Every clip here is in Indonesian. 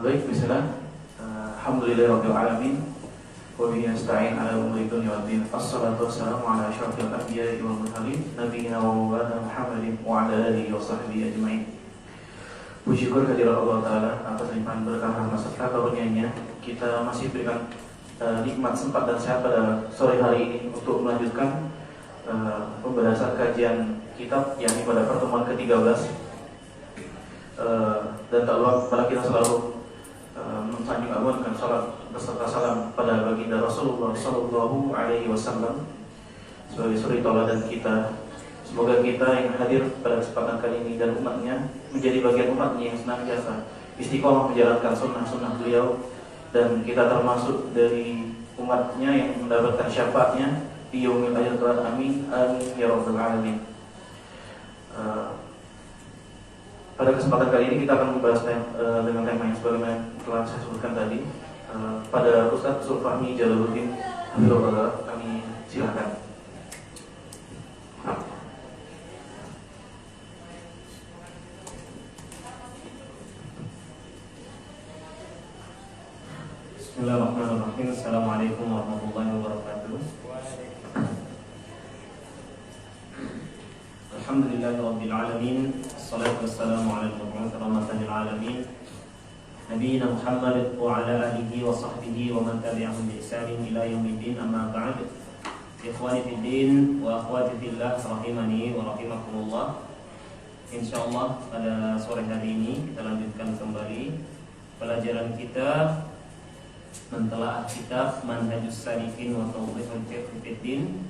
Baik, bismillah. Alhamdulillahirabbil alamin. Wa bihi nasta'in 'ala umuri dunya waddin. Wassalatu wassalamu 'ala asyrafil anbiya'i wal mursalin, nabiyyina wa maulana Muhammadin wa 'ala alihi wa sahbihi ajma'in. Puji syukur kehadirat Allah Ta'ala atas limpahan berkah rahmat serta karunia-Nya. Kita masih berikan nikmat, sempat dan sehat pada sore hari ini untuk melanjutkan pembahasan kajian kitab, yakni pada pertemuan ke-13. Dan tak lupa pada kita selalu mensanjung agunkan salat beserta salam pada baginda Rasulullah Sallallahu Alaihi Wasallam sebagai suri tauladan kita. Semoga kita yang hadir pada kesempatan kali ini dan umatnya menjadi bagian umatnya yang senantiasa istiqomah menjalankan sunnah-sunnah beliau, dan kita termasuk dari umatnya yang mendapatkan syafaatnya di yaumil akhir kelak. Amin amin ya rabbal alamin. Pada kesempatan kali ini kita akan membahas dengan tema yang sebagaimana telah saya sebutkan tadi. Pada Ustaz Zulfahmi Jalaluddin Hafizahullah, kami silakan. Bismillahirrahmanirrahim. Assalamualaikum warahmatullahi wabarakatuh. Alhamdulillahirabbil alamin. Wassalatu wassalamu ala al-mab'uts rahmatan lil alamin. Nabiyina Muhammad wa ala alihi wa sahbihi wa man tabi'ahum bi ihsanin ila yaumiddin, amma ba'd. Ikhwani fid din wa akhwati fillah rahimani wa rahimakumullah. Insyaallah pada sore hari ini kita lanjutkan kembali pelajaran kita mentelaah kitab Manhajus Salikin wa Tawdihul Fiqh fid Din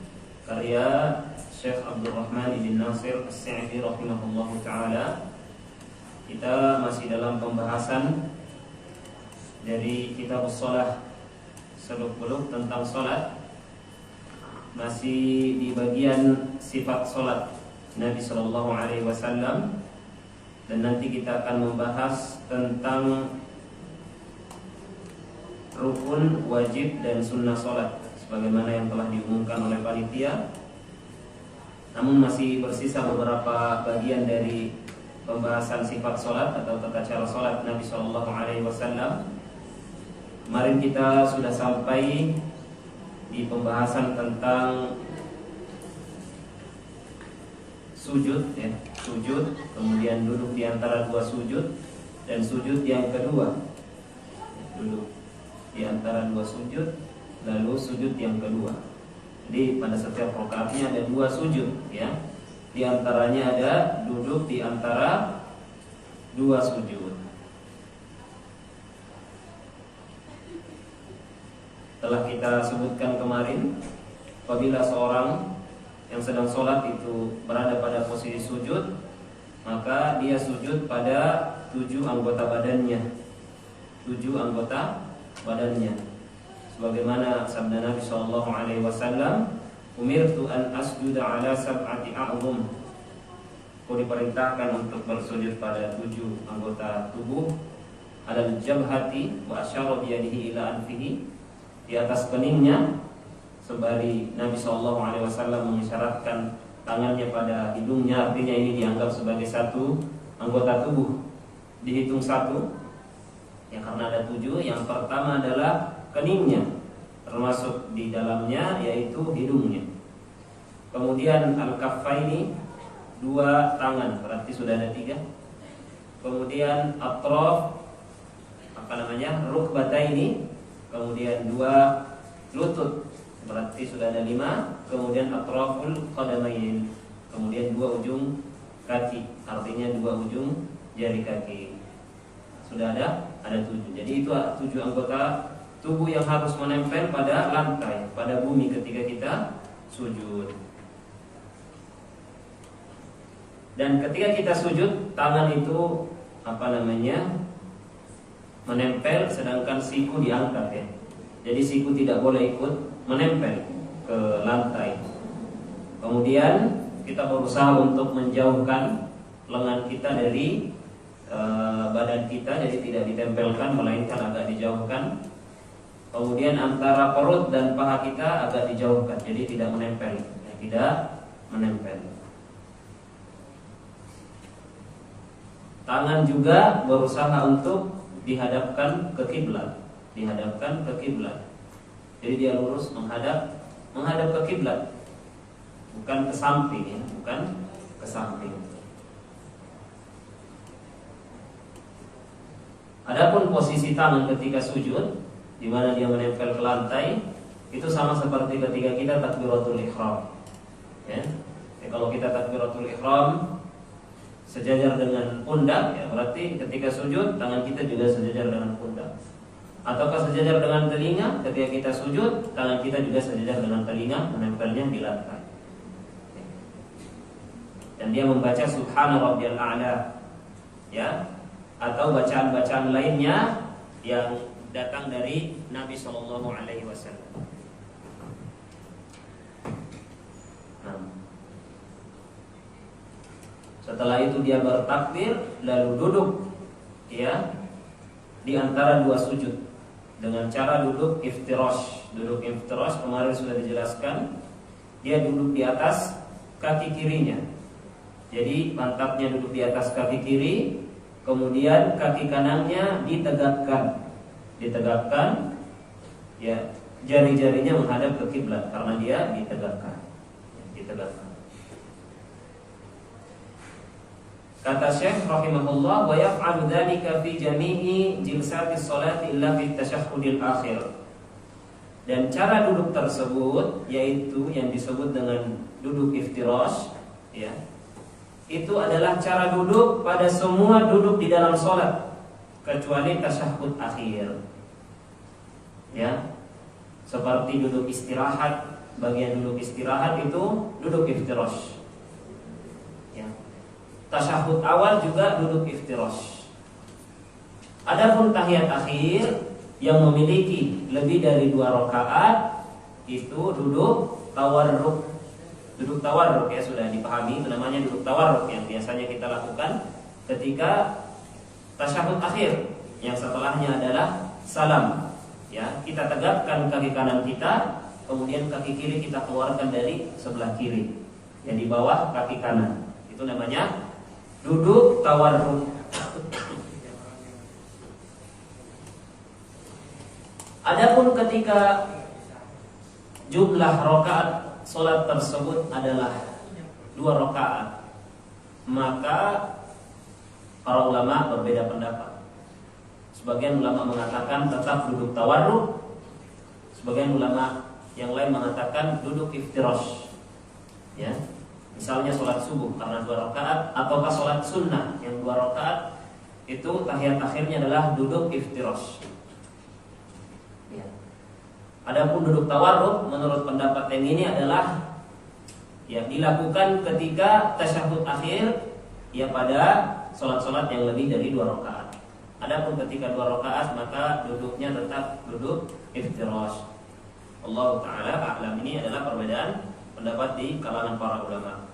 karya Syekh Abdul Rahman ibn Nasir As-Sa'di rahimahullahu taala. Kita masih dalam pembahasan dari kitab shalah, seluk-beluk tentang salat, masih di bagian sifat salat Nabi sallallahu alaihi wasallam, dan nanti kita akan membahas tentang rukun, wajib dan sunnah salat sebagaimana yang telah diumumkan oleh panitia. Namun masih bersisa beberapa bagian dari pembahasan sifat salat atau tata cara salat Nabi sallallahu alaihi wasallam. Kemarin kita sudah sampai di pembahasan tentang sujud, ya, sujud, kemudian duduk di antara dua sujud, dan sujud yang kedua, duduk di antara dua sujud, lalu sujud yang kedua. Jadi pada setiap rakaatnya ada dua sujud, ya. Di antaranya ada duduk di antara dua sujud. Telah kita sebutkan kemarin, apabila seorang yang sedang sholat itu berada pada posisi sujud, maka dia sujud pada 7 anggota badannya. 7 anggota badannya. Sebagaimana sabda Nabi sallallahu alaihi wasallam, "Umirtu an asjuda ala sab'ati a'dhum." Aku diperintahkan untuk bersujud pada 7 anggota tubuh. Ada jabhati wa asyara bi yadihi ila anfihi, di atas keningnya, sembari Nabi sallallahu alaihi wasallam mengisyaratkan tangannya pada hidungnya, artinya ini dianggap sebagai satu anggota tubuh. Dihitung satu, ya, karena ada 7. Yang pertama adalah keningnya, termasuk di dalamnya yaitu hidungnya. Kemudian al-kaffaini, 2 tangan, berarti sudah ada 3. Kemudian atraf, rukbataini, kemudian 2 lutut, berarti sudah ada 5. Kemudian atraful qadamain, kemudian 2 ujung kaki, artinya 2 ujung jari kaki. Sudah ada 7. Jadi itu 7 anggota tubuh yang harus menempel pada lantai, pada bumi ketika kita sujud. Dan ketika kita sujud, tangan itu menempel, sedangkan siku diangkat, ya. Jadi siku tidak boleh ikut menempel ke lantai. Kemudian kita berusaha untuk menjauhkan lengan kita dari badan kita, jadi tidak ditempelkan, melainkan agak dijauhkan. Kemudian antara perut dan paha kita agak dijauhkan, jadi tidak menempel, Tangan juga berusaha untuk dihadapkan ke kiblat, dihadapkan ke kiblat. Jadi dia lurus menghadap ke kiblat, bukan ke samping ya, bukan ke samping. Adapun posisi tangan ketika sujud, di mana dia menempel ke lantai, itu sama seperti ketika kita takbiratul ihram. Ya. Kalau kita takbiratul ihram sejajar dengan pundak, ya berarti ketika sujud tangan kita juga sejajar dengan pundak. Ataukah sejajar dengan telinga, ketika kita sujud tangan kita juga sejajar dengan telinga, menempelnya di lantai. Dan dia membaca Subhana Rabbiyal A'la, ya, atau bacaan-bacaan lainnya yang datang dari Nabi Shallallahu Alaihi Wasallam. Nah, setelah itu dia bertakbir lalu duduk, ya, di antara dua sujud dengan cara duduk iftirash. Duduk iftirash kemarin sudah dijelaskan, dia duduk di atas kaki kirinya. Jadi pantatnya duduk di atas kaki kiri, kemudian kaki kanannya ditegakkan, ya, jari-jarinya menghadap ke kiblat karena dia ditegakkan. Kata Syekh rahimahullah, wa yaf'alu dzalika fi jami'i jilsatis sholati illa fi tasyahhudil akhir. Dan cara duduk tersebut yaitu yang disebut dengan duduk iftirash, ya. Itu adalah cara duduk pada semua duduk di dalam sholat kecuali tasyahhud akhir. Ya. Seperti duduk istirahat, bagian duduk istirahat itu duduk iftirash. Ya. Tasyahud awal juga duduk iftirash. Adapun tahiyat akhir yang memiliki lebih dari 2 rakaat itu duduk tawarruk. Duduk tawarruk, ya, sudah dipahami, itu namanya duduk tawarruk yang biasanya kita lakukan ketika tasyahud akhir, yang setelahnya adalah salam. Ya, kita tegakkan kaki kanan kita, kemudian kaki kiri kita keluarkan dari sebelah kiri, yang di bawah kaki kanan. Itu namanya duduk tawarruk. Adapun ketika jumlah rakaat salat tersebut adalah 2 rakaat, maka para ulama berbeda pendapat. Sebagian ulama mengatakan tetap duduk tawarruk, sebagian ulama yang lain mengatakan duduk iftirash. Ya. Misalnya sholat subuh karena 2 rakaat, ataukah sholat sunnah yang 2 rakaat, itu tahiyat akhirnya adalah duduk iftirash. Ya. Adapun duduk tawarruk menurut pendapat yang ini adalah, ya, dilakukan ketika tasyahud akhir, ya, pada sholat-sholat yang lebih dari 2 rakaat. Adapun ketika 2 rakaat maka duduknya tetap duduk iftirash. Allah Ta'ala a'lam. Ini adalah perbedaan pendapat di kalangan para ulama.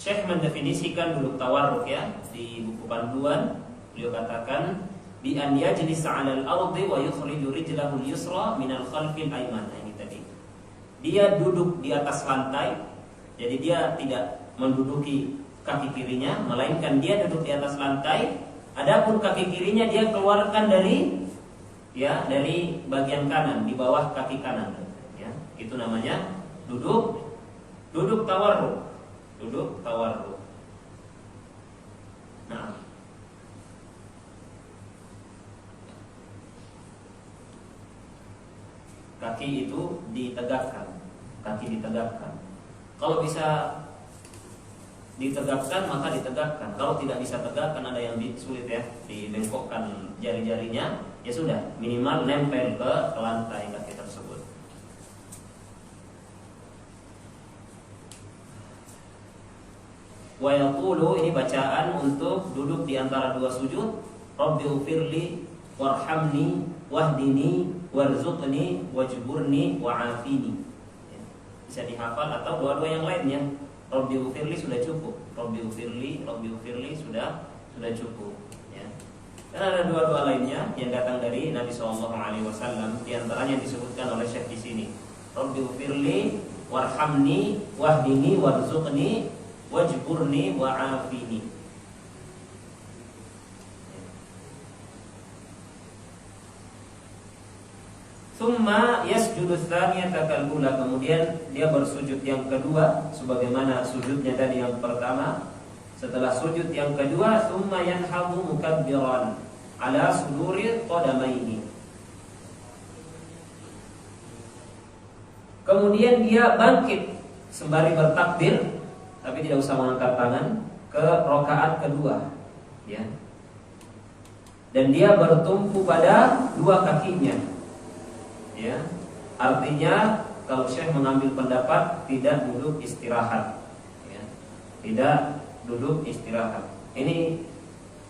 Syekh mendefinisikan duduk tawarruk, ya, di buku panduan. Beliau katakan bi an yajlisa 'alal ardi wa yukhriju rijlahu al-yusra min al-khalfil ayman. Ini tadi. Dia duduk di atas lantai. Jadi dia tidak menduduki kaki kirinya, melainkan dia duduk di atas lantai. Adapun kaki kirinya dia keluarkan dari, ya, dari bagian kanan, di bawah kaki kanan, ya. Itu namanya duduk tawarruk. Duduk tawarruk. Nah, kaki itu ditegakkan, kaki ditegakkan. Kalau bisa ditegakkan maka ditegakkan. Kalau tidak bisa tegakkan, ada yang sulit, ya, dibengkokkan jari-jarinya, ya sudah, minimal nempel ke lantai kaki tersebut. Wa yaqulu, ini bacaan untuk duduk di antara 2 sujud. Rabbighfirli warhamni wahdini warzuqni wajburni wa'afini. Ya, bisa dihafal atau doa-doa yang lainnya. Rabbighfirli sudah cukup. Rabbighfirli sudah cukup, ya. Dan ada doa-doa lainnya yang datang dari Nabi SAW. Di antaranya disebutkan oleh Syekh di sini. Rabbighfirli warhamni wahdini warzuqni wajburni wa'afini. Tsumma yasjudu tsaniyata kal-ula, kemudian dia bersujud yang kedua sebagaimana sujudnya tadi yang pertama. Setelah sujud yang kedua, tsumma yanhabu mukabbiran ala suduri qadamaini. Kemudian dia bangkit sembari bertakbir, tapi tidak usah mengangkat tangan, ke rakaat kedua, ya. Dan dia bertumpu pada dua kakinya, ya. Artinya kalau Syekh mengambil pendapat tidak duduk istirahat, ya. Tidak duduk istirahat. Ini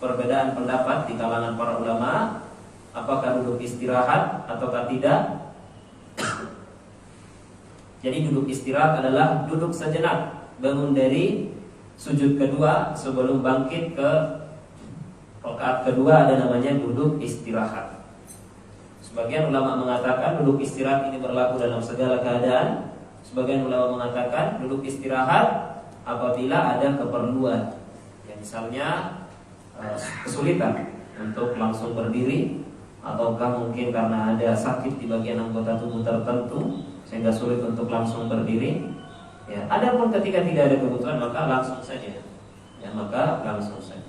perbedaan pendapat di kalangan para ulama, apakah duduk istirahat ataukah tidak. Jadi duduk istirahat adalah duduk sejenak, bangun dari sujud kedua sebelum bangkit ke rakaat kedua, ada namanya duduk istirahat. Sebagian ulama mengatakan duduk istirahat ini berlaku dalam segala keadaan. Sebagian ulama mengatakan duduk istirahat apabila ada keperluan, ya, misalnya kesulitan untuk langsung berdiri, ataukah mungkin karena ada sakit di bagian anggota tubuh tertentu sehingga sulit untuk langsung berdiri. Ya, adapun ketika tidak ada kebutuhan maka langsung saja. Ya, maka langsung saja.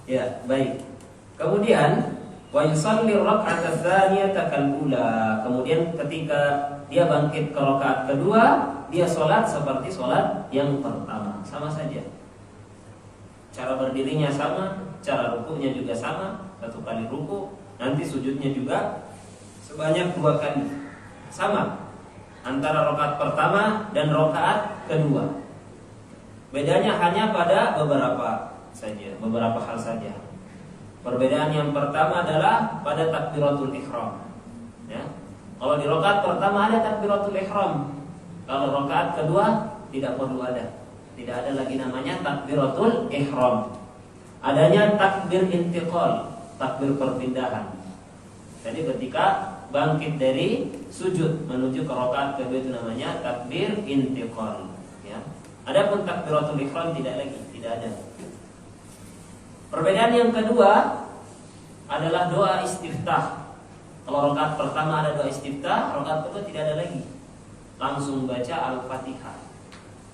Ya, baik. Kemudian wa yusalli rak'ata tsaniyata kal-ula. Kemudian ketika dia bangkit ke rakaat kedua, dia sholat seperti sholat yang pertama, sama saja. Cara berdirinya sama, cara rukunya juga sama, 1 kali ruku, nanti sujudnya juga sebanyak 2 kali. Sama antara rakaat pertama dan rakaat kedua. Bedanya hanya pada beberapa hal saja. Perbedaan yang pertama adalah pada takbiratul ihram. Ya. Kalau di rakaat pertama ada takbiratul ihram, kalau rakaat kedua tidak perlu ada. Tidak ada lagi namanya takbiratul ihram. Adanya takbir intiqal, takbir perpindahan. Jadi ketika bangkit dari sujud menuju ke rakaat kedua itu namanya takbir intiqal. Ya. Adapun takbiratul ihram tidak lagi, tidak ada. Perbedaan yang kedua adalah doa istiftah. Kalau rakaat pertama ada doa istiftah, rakaat kedua tidak ada lagi. Langsung baca Al-Fatihah.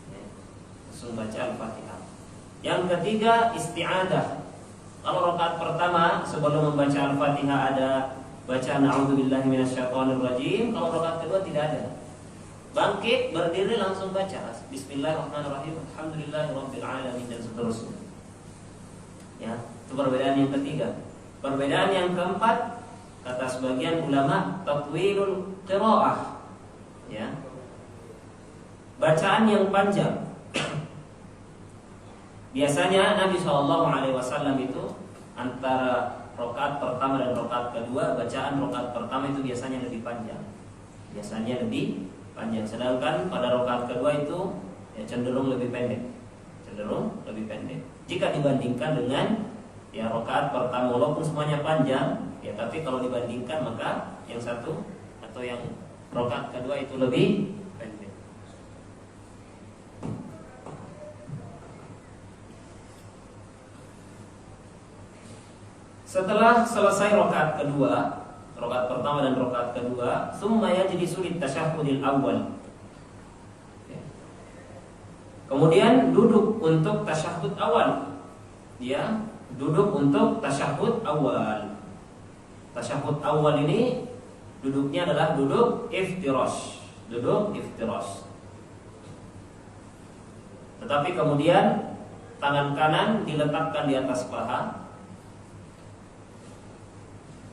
Ya, langsung baca Al-Fatihah. Yang ketiga isti'adah. Kalau rakaat pertama sebelum membaca Al-Fatihah ada bacaan a'udzubillahi minasyaitonirrajim. Kalau rakaat kedua tidak ada. Bangkit, berdiri langsung baca Bismillahirrahmanirrahim, Alhamdulillahirabbil alamin dan seterusnya. Ya, itu perbedaan yang ketiga. Perbedaan yang keempat, kata sebagian ulama, tatwilul qiraah. Ya. Bacaan yang panjang. Biasanya Nabi SAW itu antara rakaat pertama dan rakaat kedua, bacaan rakaat pertama itu biasanya lebih panjang. Biasanya lebih panjang. Sedangkan pada rakaat kedua itu ya cenderung lebih pendek. Jika dibandingkan dengan ya rakaat pertama, walaupun semuanya panjang, ya tapi kalau dibandingkan maka yang satu atau yang rakaat kedua itu lebih pendek. Setelah selesai rakaat kedua, rakaat pertama dan rakaat kedua, tsumma yajlisu lit-tasyahhudil awwal. Kemudian duduk untuk tasyahud awal. Ya, duduk untuk tasyahud awal. Tasyahud awal ini duduknya adalah duduk iftirash. Tetapi kemudian tangan kanan diletakkan di atas paha.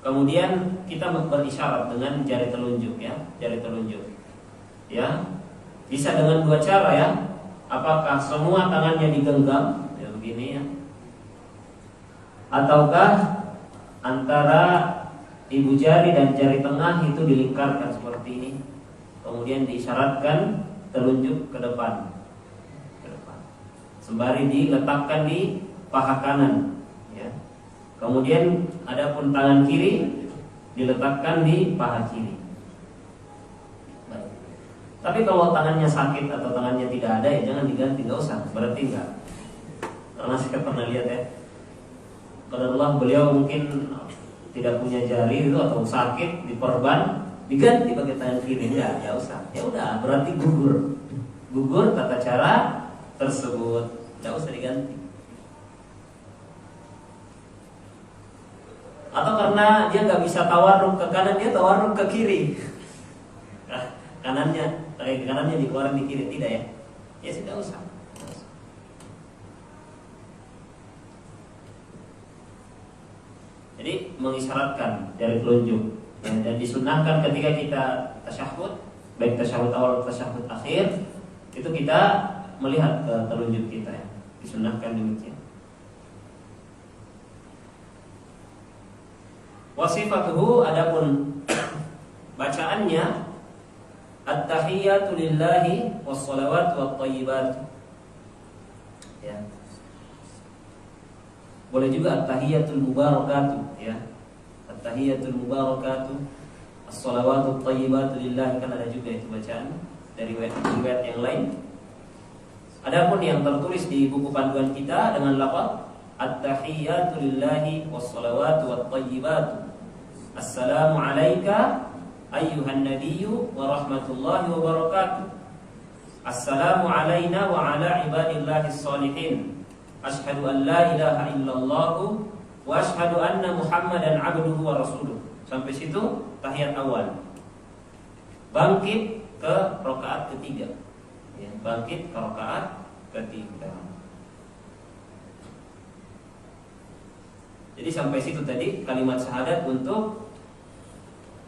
Kemudian kita berisyarat dengan jari telunjuk, ya, jari telunjuk. Ya. Bisa dengan 2 cara, ya. Apakah semua tangannya digenggam, ya begini, ya, ataukah antara ibu jari dan jari tengah itu dilingkarkan seperti ini, kemudian diisyaratkan telunjuk ke depan. sembari diletakkan di paha kanan, ya. Kemudian adapun tangan kiri diletakkan di paha kiri. Baik. Tapi kalau tangannya sakit atau tangannya tidak ada, ya jangan diganti, nggak usah. Berarti enggak. Karena saya pernah lihat ya, kalau beliau mungkin tidak punya jari itu atau sakit diperban, diganti pakai tangan kiri, enggak usah. Ya udah, berarti gugur tata cara tersebut. Tidak usah diganti. Atau karena dia nggak bisa tawarruk ke kanan, dia tawarruk ke kiri. Kanannya dikeluarin di kiri, tidak ya? Ya tidak usah. Jadi mengisyaratkan jari telunjuk, ya, dan disunahkan ketika kita tasyahud, baik tasyahud awal atau tasyahud akhir, itu kita melihat ke telunjuk kita, ya. Disunahkan demikian. Wasifatuhu, adapun bacaannya, at-tahiyyatu lillahi was-shalawatu wat-thayyibat. Ya. Boleh juga at-tahiyyatul mubarakatuh, ya. At-tahiyyatul mubarakatuh, as-shalawatu at-thayyibatu lillahi, kan ada juga itu bacaan dari riwayat yang lain. Adapun yang tertulis di buku panduan kita dengan lafaz at-tahiyyatu lillahi was-shalawatu wat-thayyibatu, assalamu alayka ayyuhan nabiyyu wa rahmatullahi wa barakatuh, assalamu alayna wa ala ibadillahis shalihin, asyhadu an la ilaha illallah wa asyhadu anna muhammadan abduhu wa rasuluh. Sampai situ tahiyat awal. Bangkit ke rakaat ketiga, ya, bangkit ke rakaat ketiga. Jadi sampai situ tadi kalimat syahadat untuk,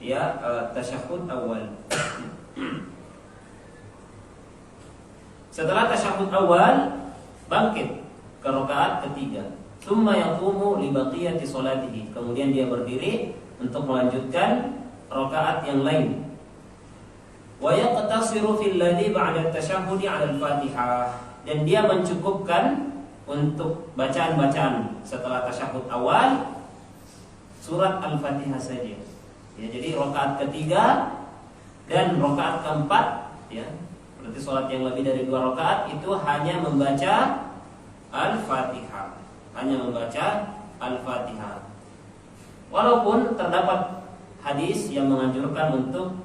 ya, tasyahud awal. Setelah tasyahud awal, bangkit ke rakaat ketiga. Tsumma yaqumu li baqiyati sholatihi. Kemudian dia berdiri untuk melanjutkan rakaat yang lain. Wa yaqtasiru fil ladzi ba'da tasyahhudi 'ala al-Fatihah. Dan dia mencukupkan untuk bacaan-bacaan setelah tasyahud awal surat Al-Fatihah saja. Ya, jadi rakaat ketiga dan rakaat keempat, ya, berarti sholat yang lebih dari 2 rakaat itu hanya membaca Al-Fatihah, hanya membaca Al-Fatihah. Walaupun terdapat hadis yang menganjurkan untuk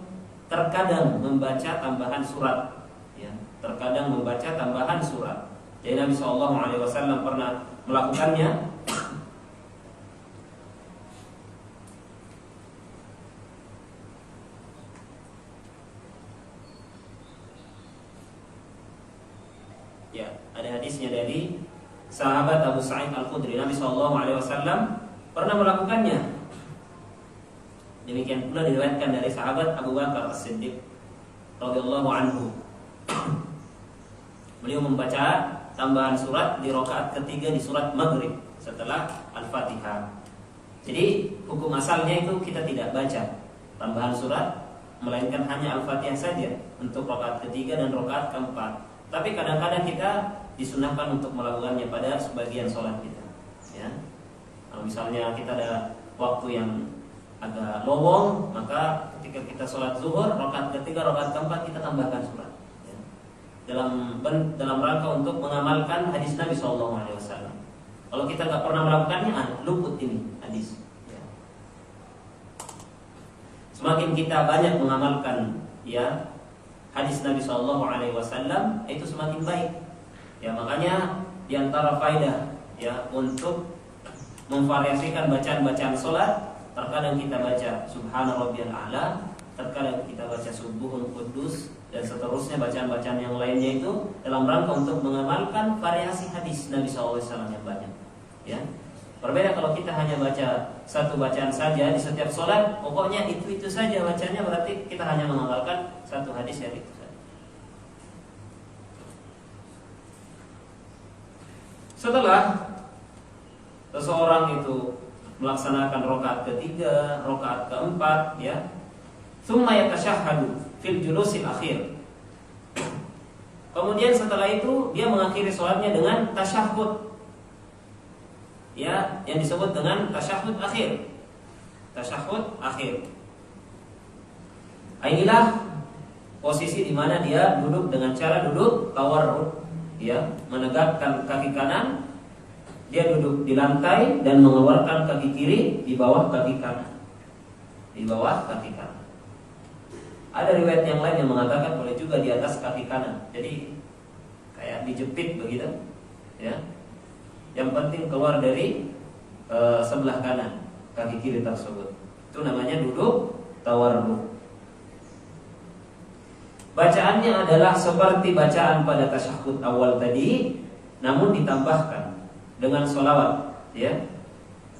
terkadang membaca tambahan surat, ya, terkadang membaca tambahan surat. Jadi Nabi SAW pernah melakukannya. Ya, ada hadisnya dari sahabat Abu Sa'id Al-Khudri. Nabi SAW pernah melakukannya. Demikian pula diriwayatkan dari sahabat Abu Bakar As-Siddiq radhiyallahu anhu. Beliau membaca tambahan surat di rakaat ketiga di surat Maghrib setelah Al-Fatihah. Jadi hukum asalnya itu kita tidak baca tambahan surat, melainkan hanya Al-Fatihah saja untuk rakaat ketiga dan rakaat keempat. Tapi kadang-kadang kita disunahkan untuk melakukannya pada sebagian sholat kita, ya. Kalau misalnya kita ada waktu yang agak lowong, maka ketika kita sholat zuhur, rakaat ketiga, rakaat keempat kita tambahkan surat, ya. Dalam rangka untuk mengamalkan hadis Nabi SAW. Kalau kita nggak pernah melakukannya, luput ini hadis, ya. Semakin kita banyak mengamalkan, ya, hadis Nabi SAW, itu semakin baik. Ya, makanya diantara faedah, ya, untuk memvariasikan bacaan-bacaan sholat, terkadang kita baca Subhana Rabbiyal A'la, terkadang kita baca Subuhun Quddus, dan seterusnya bacaan-bacaan yang lainnya itu dalam rangka untuk mengamalkan variasi hadis Nabi SAW yang banyak, ya. Berbeda kalau kita hanya baca satu bacaan saja di setiap sholat, pokoknya itu saja bacanya, berarti kita hanya mengamalkan satu hadis yang itu saja. Setelah seseorang itu melaksanakan rakaat ketiga, rakaat keempat, ya, tsumma yatashahhadu fil julusil akhir. Kemudian setelah itu dia mengakhiri sholatnya dengan tasyahud, ya, yang disebut dengan tasyahud akhir. Tasyahud akhir. Inilah posisi di mana dia duduk dengan cara duduk tawarruk, ya, menegakkan kaki kanan, dia duduk di lantai dan mengeluarkan kaki kiri di bawah kaki kanan. Di bawah kaki kanan. Ada riwayat yang lain yang mengatakan boleh juga di atas kaki kanan. Jadi kayak dijepit begitu, ya. Yang penting keluar dari sebelah kanan kaki kiri tersebut. Itu namanya duduk tawarruk. Bacaannya adalah seperti bacaan pada tasyahud awal tadi, namun ditambahkan dengan sholawat, ya,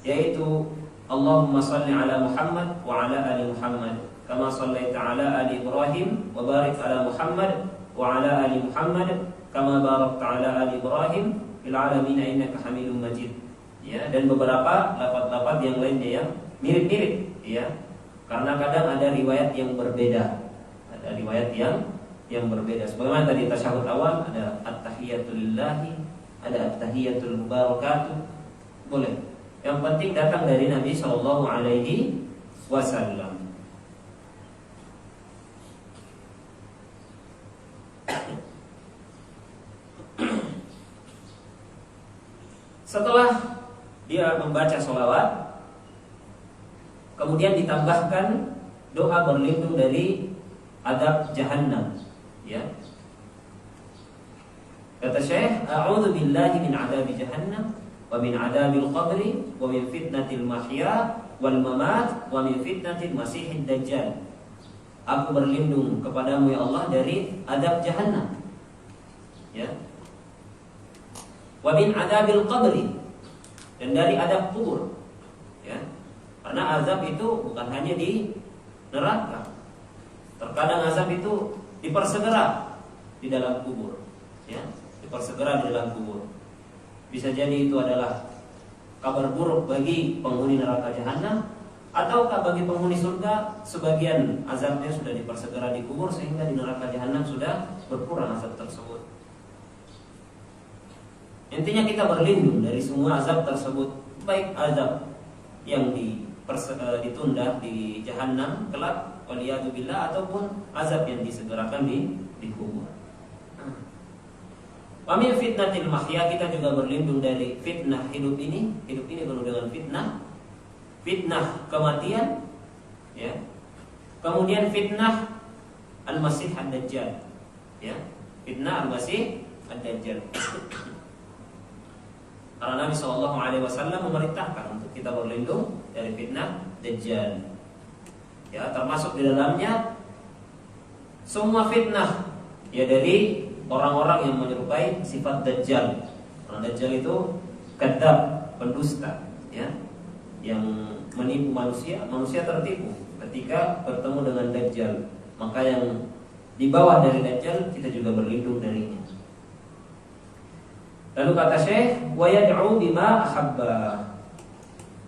yaitu Allahumma salli ala Muhammad wa ala ali Muhammad kama sallaita ala ali Ibrahim wa barik ala Muhammad wa ala ali Muhammad kama barakta ala ali Ibrahim fil alamin innaka Hamidum Majid. Ya, dan beberapa lafaz-lafaz yang lainnya yang mirip-mirip, ya. Karena kadang ada riwayat yang berbeda. Ada riwayat yang berbeda. Sebagaimana tadi tasyahud awal ada at-tahiyatul lillahi, ada at-tahiyatul mubarakatuh. Boleh. Yang penting datang dari Nabi sallallahu alaihi wasallam. Setelah dia membaca sholawat, kemudian ditambahkan doa berlindung dari adab jahannam, ya. Kata Syekh, a'udzu billahi min adabi jahannam wa min adabil qabri wa min fitnatil mahya wal mamat wa min fitnatil masihid dajjal. Aku berlindung kepadamu ya Allah dari adab jahannam, ya. Wa min adabil qabri, dan dari adab kubur, ya. Karena azab itu bukan hanya di neraka. Terkadang azab itu dipersegera di dalam kubur, ya. Dipersegera di dalam kubur. Bisa jadi itu adalah kabar buruk bagi penghuni neraka jahanam, ataukah bagi penghuni surga sebagian azabnya sudah dipersegera di kubur sehingga di neraka jahanam sudah berkurang azab tersebut. Intinya kita berlindung dari semua azab tersebut, baik azab yang ditunda di jahanam kelak waliyadzubillah, ataupun azab yang disegerakan di kubur. Wa min fitnatil mahya, kita juga berlindung dari fitnah hidup ini. Hidup ini penuh dengan fitnah. Fitnah kematian, ya. Kemudian fitnah al-masih ad-dajjal, ya. Fitnah al-masih ad-dajjal. Karena Nabi SAW memerintahkan untuk kita berlindung dari fitnah Dajjal, ya, termasuk di dalamnya semua fitnah, ya, dari orang-orang yang menyerupai sifat Dajjal. Karena Dajjal itu kadzab, pendusta, ya, yang menipu manusia. Manusia tertipu ketika bertemu dengan Dajjal. Maka yang di bawah dari Dajjal kita juga berlindung darinya. Lalu kata Syekh, wa yad'u bima ahabba,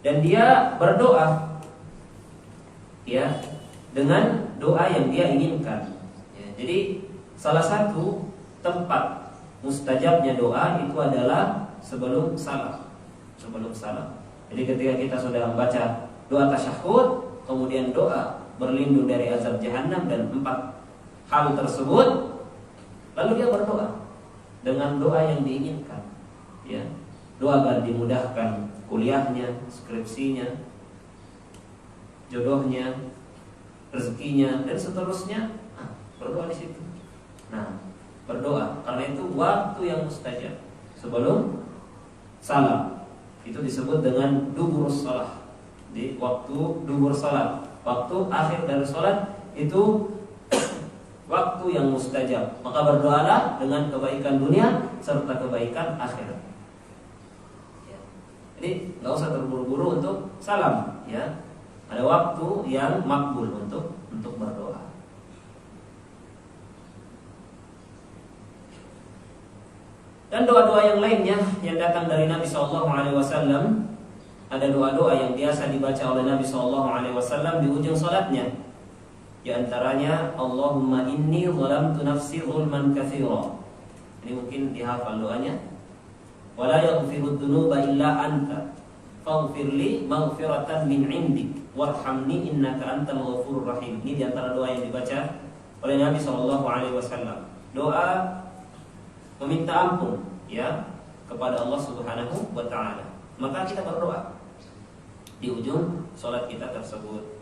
dan dia berdoa, ya, dengan doa yang dia inginkan, ya. Jadi salah satu tempat mustajabnya doa itu adalah sebelum salam. Sebelum salam. Jadi ketika kita sudah membaca doa tasyahud, kemudian doa berlindung dari azab jahannam dan 4 hal tersebut, lalu dia berdoa dengan doa yang diinginkan, ya. Doa agar dimudahkan kuliahnya, skripsinya, jodohnya, rezekinya, dan seterusnya. Berdoa di situ. Nah, berdoa karena itu waktu yang mustajab sebelum salam. Itu disebut dengan dubur shalah. Di waktu dubur salat, waktu akhir dari salat itu waktu yang mustajab. Maka berdoalah dengan kebaikan dunia serta kebaikan akhirat. Ya. Jadi nggak usah terburu-buru untuk salam, ya. Ada waktu yang makbul untuk berdoa. Dan doa-doa yang lainnya yang datang dari Nabi SAW, ada doa-doa yang biasa dibaca oleh Nabi SAW di ujung salatnya. Di antaranya, Allahumma inni zalamtu nafsi zulman katsira dihafal doanya. Wala yaghfirud dzunuba illa anta faghfirli maghfiratan min 'indik warhamni innaka antal ghafurur rahim. Ini di antara doa yang dibaca oleh Nabi sallallahu alaihi wasallam. Doa meminta ampun ya kepada Allah Subhanahu wa taala. Maka kita berdoa di ujung salat kita tersebut.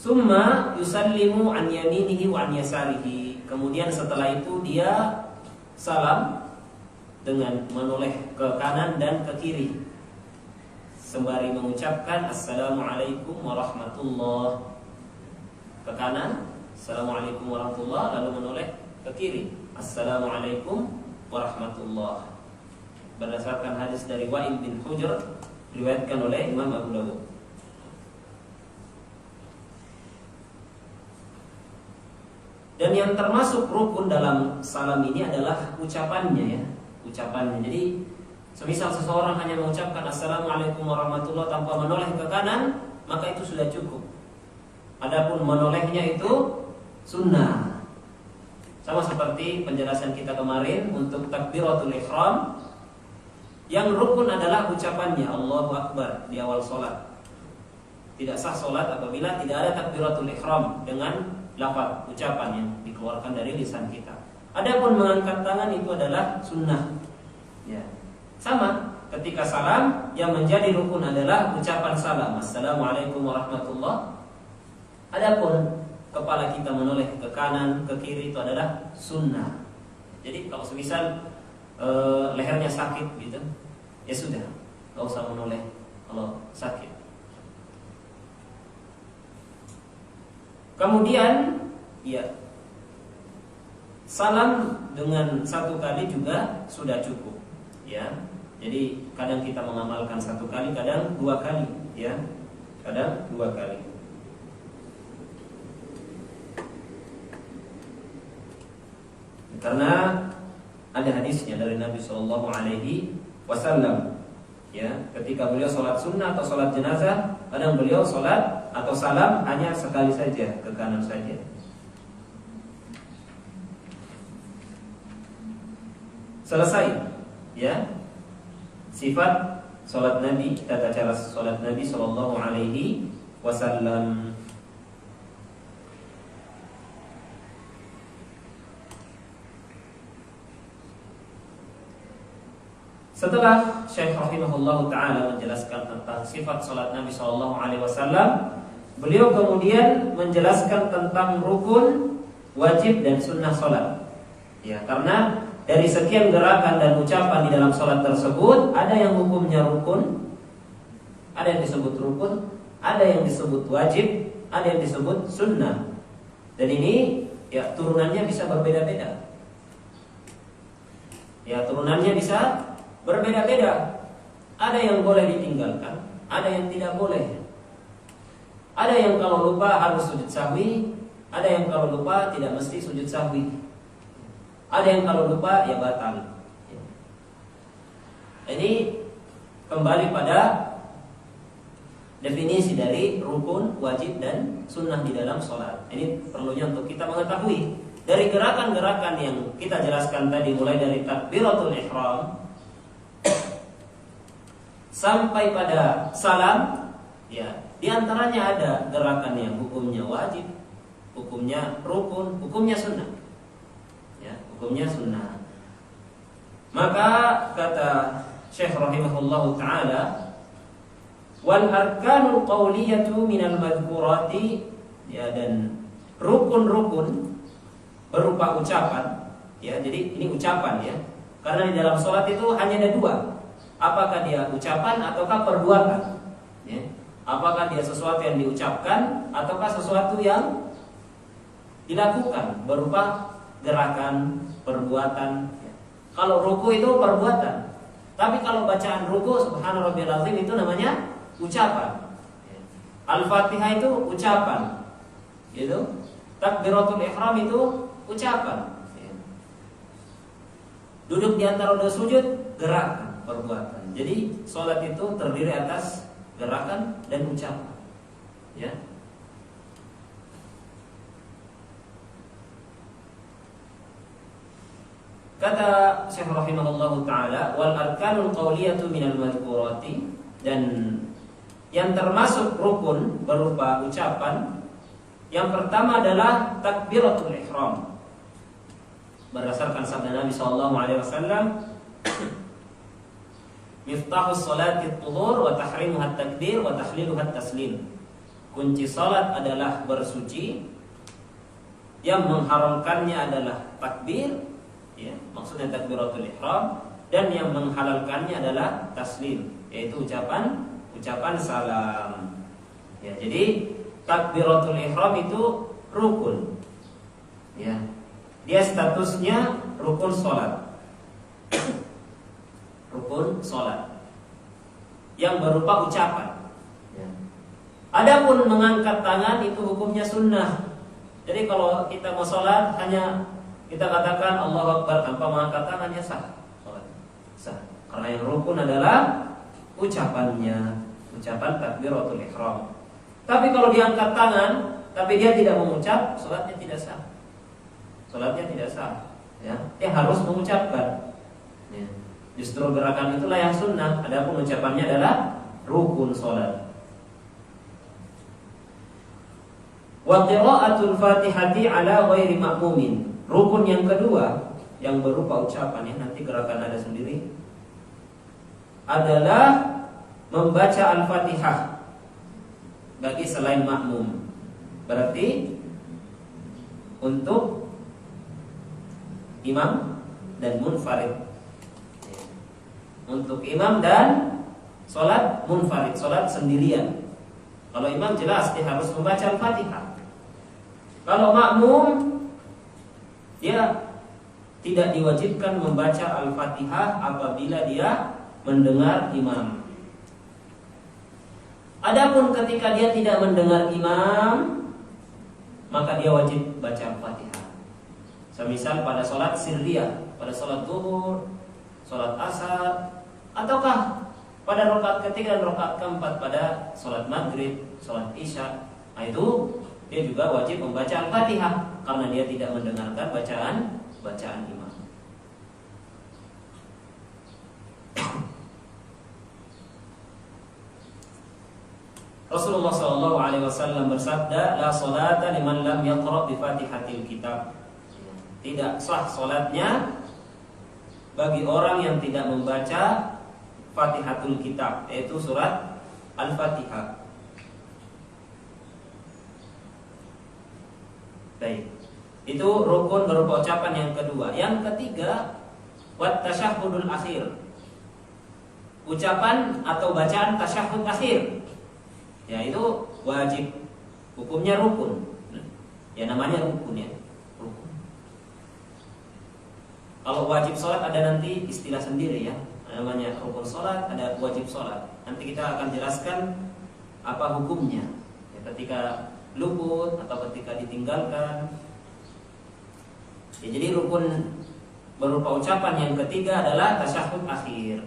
Summa yusallimu an yaminihi wa an yasarihi. Kemudian setelah itu dia salam dengan menoleh ke kanan dan ke kiri sembari mengucapkan assalamualaikum warahmatullah. Ke kanan assalamualaikum warahmatullah, lalu menoleh ke kiri assalamualaikum warahmatullah. Berdasarkan hadis dari Wa'il bin Hujr diriwayatkan oleh Imam Abu Dawud. Dan yang termasuk rukun dalam salam ini adalah ucapannya ya, ucapannya. Jadi semisal seseorang hanya mengucapkan assalamualaikum warahmatullah tanpa menoleh ke kanan, maka itu sudah cukup. Adapun menolehnya itu sunnah. Sama seperti penjelasan kita kemarin untuk takbiratul ihram, yang rukun adalah ucapannya Allahu Akbar di awal sholat. Tidak sah sholat apabila tidak ada takbiratul ihram dengan lafaz ucapan yang dikeluarkan dari lisan kita. Adapun mengangkat tangan itu adalah sunnah. Ya. Sama ketika salam, yang menjadi rukun adalah ucapan salam assalamualaikum warahmatullah. Adapun kepala kita menoleh ke kanan ke kiri itu adalah sunnah. Jadi kalau semisal lehernya sakit gitu, ya sudah, nggak usah menoleh kalau sakit. Kemudian ya salam dengan satu kali juga sudah cukup ya. Jadi kadang kita mengamalkan satu kali, kadang dua kali ya. Kadang dua kali. Karena ada hadisnya dari Nabi sallallahu alaihi wasallam ya, ketika beliau sholat sunnah atau sholat jenazah, kadang beliau sholat atau salam hanya sekali saja ke kanan saja. Selesai ya sifat sholat Nabi, tata cara sholat Nabi sallallahu alaihi wasallam. Setelah Syekh rahimahullah ta'ala menjelaskan tentang sifat salat Nabi SAW, beliau kemudian menjelaskan tentang rukun, wajib dan sunnah salat. Ya, karena dari sekian gerakan dan ucapan di dalam salat tersebut, ada yang hukumnya rukun, ada yang disebut rukun, ada yang disebut wajib, ada yang disebut sunnah. Dan ini ya turunannya bisa berbeda-beda. Ya, turunannya bisa berbeda-beda. Ada yang boleh ditinggalkan, ada yang tidak boleh. Ada yang kalau lupa harus sujud sahwi, ada yang kalau lupa tidak mesti sujud sahwi. Ada yang kalau lupa ya batal. Ini kembali pada definisi dari rukun, wajib dan sunnah di dalam sholat. Ini perlunya untuk kita mengetahui. Dari gerakan-gerakan yang kita jelaskan tadi, mulai dari takbiratul ihram sampai pada salam, ya, di antaranya ada gerakan yang hukumnya wajib, hukumnya rukun, hukumnya sunnah. Ya, hukumnya sunnah. Maka kata Syekh rahimahullahu taala, wal arkanul qauliyatu minal madhkurati, ya, dan rukun-rukun berupa ucapan, ya. Jadi ini ucapan ya. Karena di dalam sholat itu hanya ada dua. Apakah dia ucapan ataukah perbuatan? Ya. Apakah dia sesuatu yang diucapkan ataukah sesuatu yang dilakukan berupa gerakan, perbuatan. Ya. Kalau ruku itu perbuatan. Tapi kalau bacaan ruku subhana rabbiyal azim itu namanya ucapan. Ya. Al-Fatihah itu ucapan. Gitu. Takbiratul ihram itu ucapan. Ya. Duduk di antara dua sujud gerakan. perbuatan. Jadi sholat itu terdiri atas gerakan dan ucapan. Ya. Kata Syekh rahimahullahu taala, wal arkanul qauliyatu minal madhkurati, dan yang termasuk rukun berupa ucapan, yang pertama adalah takbiratul ihram. Berdasarkan sabda Nabi sallallahu alaihi wasallam, miftahus salati at-tuhur wa tahrimuha at-takbir wa tahliluha at-taslim. Kunci salat adalah bersuci, yang mengharamkannya adalah takbir, ya, maksudnya takbiratul ihram, dan yang menghalalkannya adalah taslim, yaitu ucapan salam. Ya, jadi takbiratul ihram itu rukun. Ya. Dia statusnya rukun salat. Rukun salat yang berupa ucapan. Ya. Adapun mengangkat tangan itu hukumnya sunnah. Jadi kalau kita mau salat hanya kita katakan Allahu Akbar tanpa mengangkat tangan, ya sah. Sah. Karena yang rukun adalah ucapannya, ucapan takbiratul ihram. Tapi kalau diangkat tangan tapi dia tidak mengucap, salatnya tidak sah. Salatnya tidak sah. Ya, dia harus mengucapkan. Ya. Justru gerakan itulah yang sunnah. Adapun ucapannya adalah rukun salat. Wa qira'atul Fatihati ala ghairi ma'mumin. Rukun yang kedua yang berupa ucapan, ya, nanti gerakan ada sendiri, adalah membaca Al-Fatihah bagi selain makmum. Berarti untuk imam dan munfarid. Untuk imam dan sholat munfarid, sholat sendirian. Kalau imam jelas dia harus membaca Al-Fatihah. Kalau makmum, dia tidak diwajibkan membaca Al-Fatihah apabila dia mendengar imam. Adapun ketika dia tidak mendengar imam, maka dia wajib baca Al-Fatihah. Semisal pada sholat sirriyah, pada sholat zuhur, sholat asar, ataukah pada rakaat ketiga dan rakaat keempat pada sholat maghrib, sholat isya, nah itu dia juga wajib membaca Al-Fatihah karena dia tidak mendengarkan bacaan imam. Rasulullah SAW bersabda, la salata liman lam yaqra bi Fatihatil Kitab. Tidak sah salatnya bagi orang yang tidak membaca Fatihatul Kitab, yaitu surat Al-Fatihah. Baik. Itu rukun berupa ucapan yang kedua. Yang ketiga, wat tasyahhudul akhir. Ucapan atau bacaan tasyahhud akhir. Ya, itu wajib. Hukumnya rukun. Ya, namanya rukun, ya. Rukun. Kalau wajib sholat ada nanti istilah sendiri, ya. Namanya rukun sholat, ada wajib sholat. Nanti kita akan jelaskan apa hukumnya, ya, ketika luput atau ketika ditinggalkan. Ya, jadi rukun berupa ucapan yang ketiga adalah tasyahhud akhir.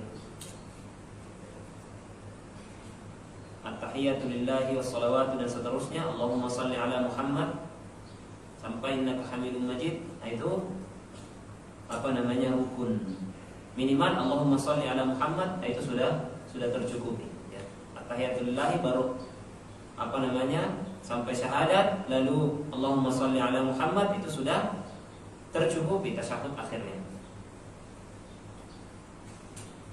At-tahiyatu lillahi wassalawatu dan seterusnya. Allahumma salli ala Muhammad sampai innaka Hamidum Majid. Nah, itu rukun. Minimal Allahumma salli ala Muhammad, itu sudah tercukupi, ya. At-tahiyatu lillahi baru sampai syahadat, lalu Allahumma salli ala Muhammad, itu sudah tercukupi tasyahud akhirnya.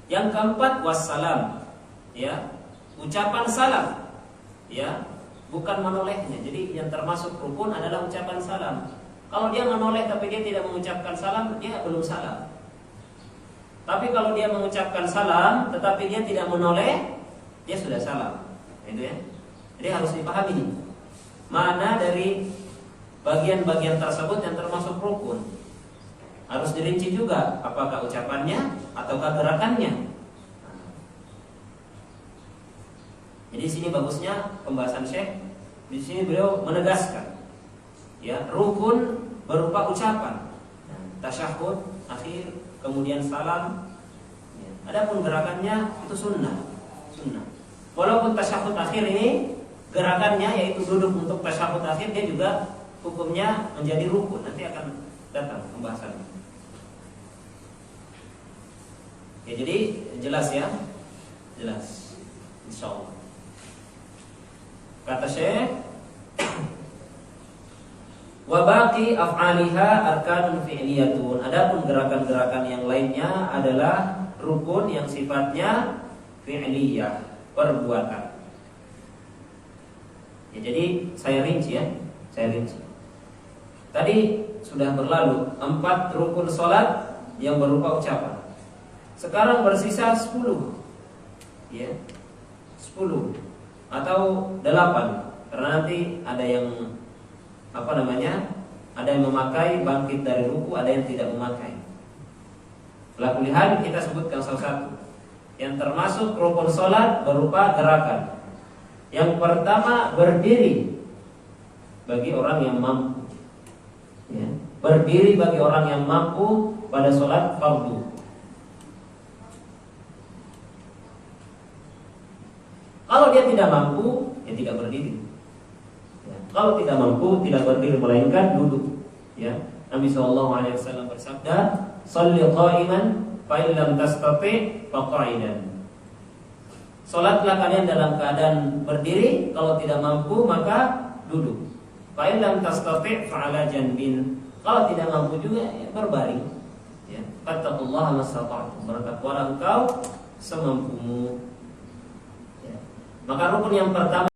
Yang keempat wassalam, ya, ucapan salam, ya, bukan menolehnya. Jadi yang termasuk rukun adalah ucapan salam. Kalau dia menoleh tapi dia tidak mengucapkan salam, dia belum salam. Tapi kalau dia mengucapkan salam tetapi dia tidak menoleh, dia sudah salam. Itu, ya. Jadi harus dipahami nih, mana dari bagian-bagian tersebut yang termasuk rukun. Harus dirinci juga apakah ucapannya ataukah gerakannya. Jadi sini bagusnya pembahasan Syekh. Di sini beliau menegaskan, ya, rukun berupa ucapan, tasyahud akhir, kemudian salam, ya. Adapun gerakannya itu sunnah. Walaupun tasyahud akhir ini gerakannya yaitu duduk untuk tasyahud akhir, dia juga hukumnya menjadi rukun. Nanti akan datang pembahasannya. Ya, jadi jelas ya, jelas, insyaallah. Kata Syekh, wa baqi af'aliha arkanun fi'liyatun. Adapun gerakan-gerakan yang lainnya adalah rukun yang sifatnya fi'liyah, perbuatan. Ya, jadi saya rinci. Tadi sudah berlalu 4 rukun salat yang berupa ucapan. Sekarang bersisa 10. Ya. 10 atau 8. Karena nanti ada yang ada yang memakai bangkit dari ruku, ada yang tidak memakai. Lakulihan kita sebutkan salah satu yang termasuk rukun salat berupa gerakan. Yang pertama, berdiri bagi orang yang mampu. Ya. Berdiri bagi orang yang mampu pada salat fardu. Kalau dia tidak mampu, ya tidak berdiri. Ya. Kalau tidak mampu, tidak berdiri, melainkan duduk. Ya. Nabi SAW bersabda, "Shalli qa'iman, fa in lam tastati' fa qa'idan." Salatlah kalian dalam keadaan berdiri, kalau tidak mampu maka duduk. Fa in lam tastati' fa 'ala janbin. Kalau tidak mampu juga ya berbaring. Ya. Fattaqullaha mastata'tum. Bertakwalah engkau semampumu. Maka rukun yang pertama